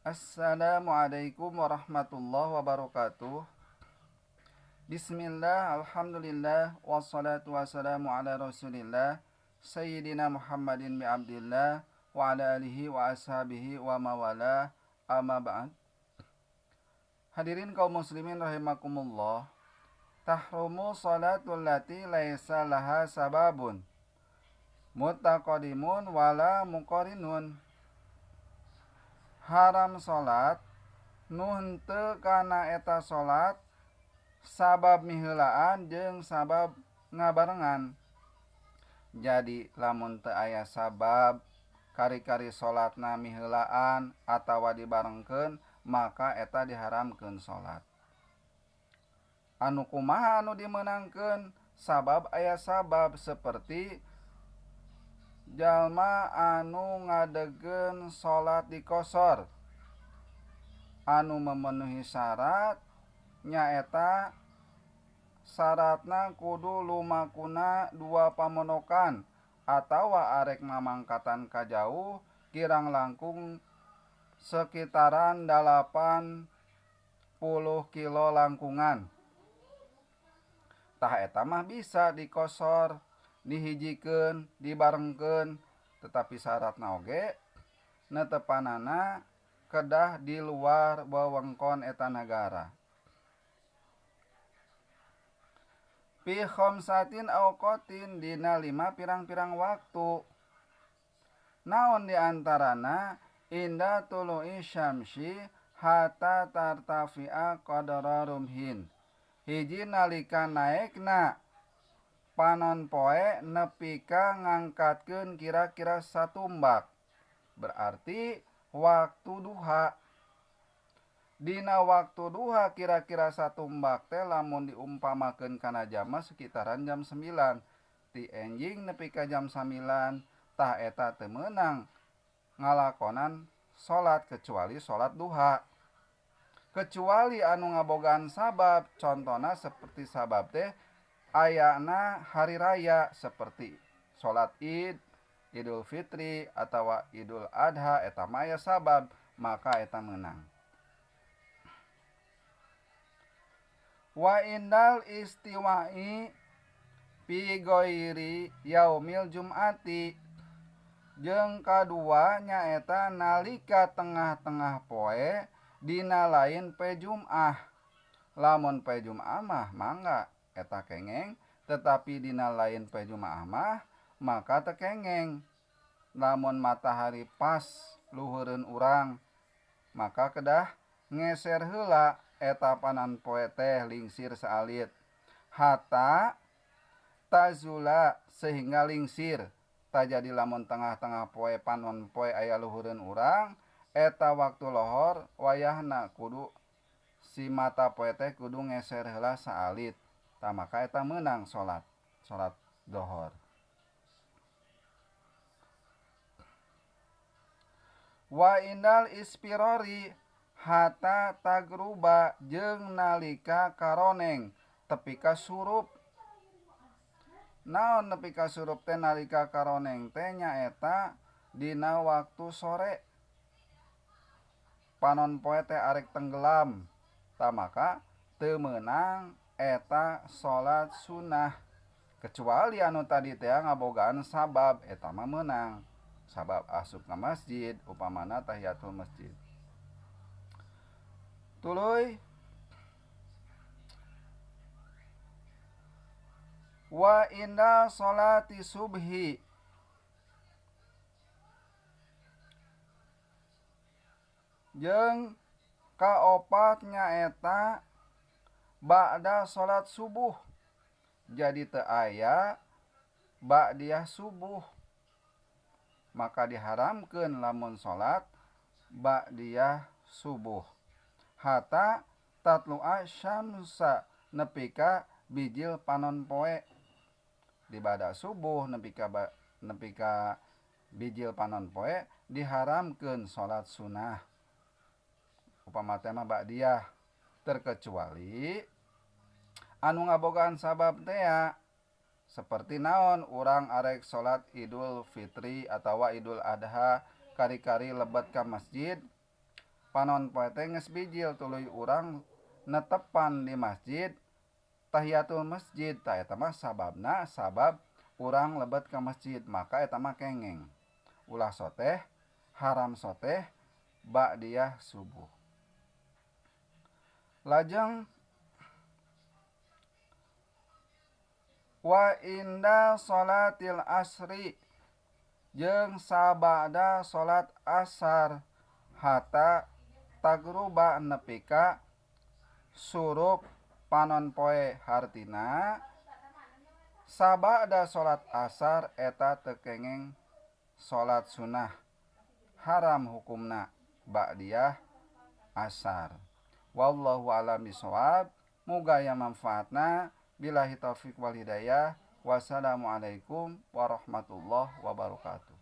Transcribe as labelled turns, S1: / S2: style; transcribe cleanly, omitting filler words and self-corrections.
S1: Assalamualaikum warahmatullahi wabarakatuh. Bismillah, alhamdulillah, wassalatu wassalamu ala rasulillah Sayyidina Muhammadin bi abdillah wa ala alihi wa ashabihi wa mawala amma ba'd. Hadirin kaum muslimin rahimakumullah. Tahrumu salatul lati laisa laha sababun muttaqadimun wala muqarinun. Haram salat nu henteu kana eta salat sabab miheulaan jeung sabab ngabarengan. Jadi lamun teu aya sabab kari-kari salatna miheulaan atawa dibarengkeun maka eta diharamkeun salat. Anu kumaha anu dimeunangkeun? Sabab aya sabab seperti jalma anu ngadegkeun salat di qosor. Anu memenuhi syarat nyaeta syaratna kudu lumakuna 2 pamonokan atawa arek mamangkatan ka jauh kirang langkung sekitaran 80 kilo langkungan. Tah eta mah bisa dikosor, dihijikeun, dibarengkeun, tetapi syaratna oge netepanana kedah di luar wewengkon eta nagara. Fi khamsatin awqatin dina 5 pirang-pirang waktu. Naon diantarana inda tulu'i syamsi hatta tartafi'a qadara rumhin. Hiji nalika naekna panon poe nepi ka ngangkatkeun kira-kira satumbak. Berarti waktu duha. Dina waktu duha kira-kira satumbak teh lamun diumpamakeun kana jam sekitaran jam 9. Ti enjing nepi ka jam 9 tah eta teu meunang ngalakonan salat kecuali salat duha. Kecuali anu ngabogaan sabab, contona seperti sabab teh ayana hari raya seperti salat Id, Idul Fitri atawa Idul Adha eta mah aya sabab, maka eta meunang. Wa indal istiwa'i fi ghairi yaumil jum'ati. Jeung kadua nyaeta nalika tengah-tengah poe dina lain poe Jum'ah. Lamun poe Jum'ah mah mangga eta kengeng, tetapi dina lain poe Jum'ah mah maka teu kengeng. Lamun matahari pas luhureun urang maka kedah ngeser heula eta panan poe teh lingsir saalit hatta tazula sehingga lingsir. Jadi lamun tengah-tengah poe panon poe aya luhureun urang eta waktu lohor wayahna kudu si mata poe teh kudu ngeser heula saalit. Tah maka eta meunang salat dohor. Wa indal ispirori hatta tagruba jeung nalika karoneng tepi ka surup. Naon nepi ka surup teh nalika karoneng teh nyaeta dina waktu sore. Panon poe teh arek tenggelam. Tah maka teu meunang eta salat sunnah. Kecuali anu tadi teh ngabogaan sabab eta mah meunang. Sabab asup ka masjid upamana tahiyatul masjid. Tuluy wa inda salati subhi jeung kaopat nyaeta ba'da salat subuh. Jadi teu aya ba'diyah subuh. Maka diharamkeun lamun salat ba'diyah subuh. Hatta tatlu'a syamsa nepi ka bijil panon poe. Di ba'da subuh nepi ka bijil panon poe diharamkeun salat sunnah. Upama teh mah ba'diyah, terkecuali anu ngabogaan sabab teh seperti naon urang arek salat Idul Fitri atawa Idul Adha kari-kari lebat ka masjid panon poe teh geus bijil tuluy urang netepan di masjid tahiyatul masjid ta eta mah sababna sabab urang lebet ka masjid maka eta mah kengeng ulah soteh haram soteh ba'diyah subuh. Lajeng wa inda sholatil asri jeung sabada salat asar hatta tagruba nepi ka surup panon poe hartina sabada salat asar eta teu kengeng salat sunnah haram hukumna ba'diyah asar. Wallahu a'lam bishawab. Muga aya manfaatna. Billahi taufiq wal hidayah. Wassalamualaikum warahmatullahi wabarakatuh.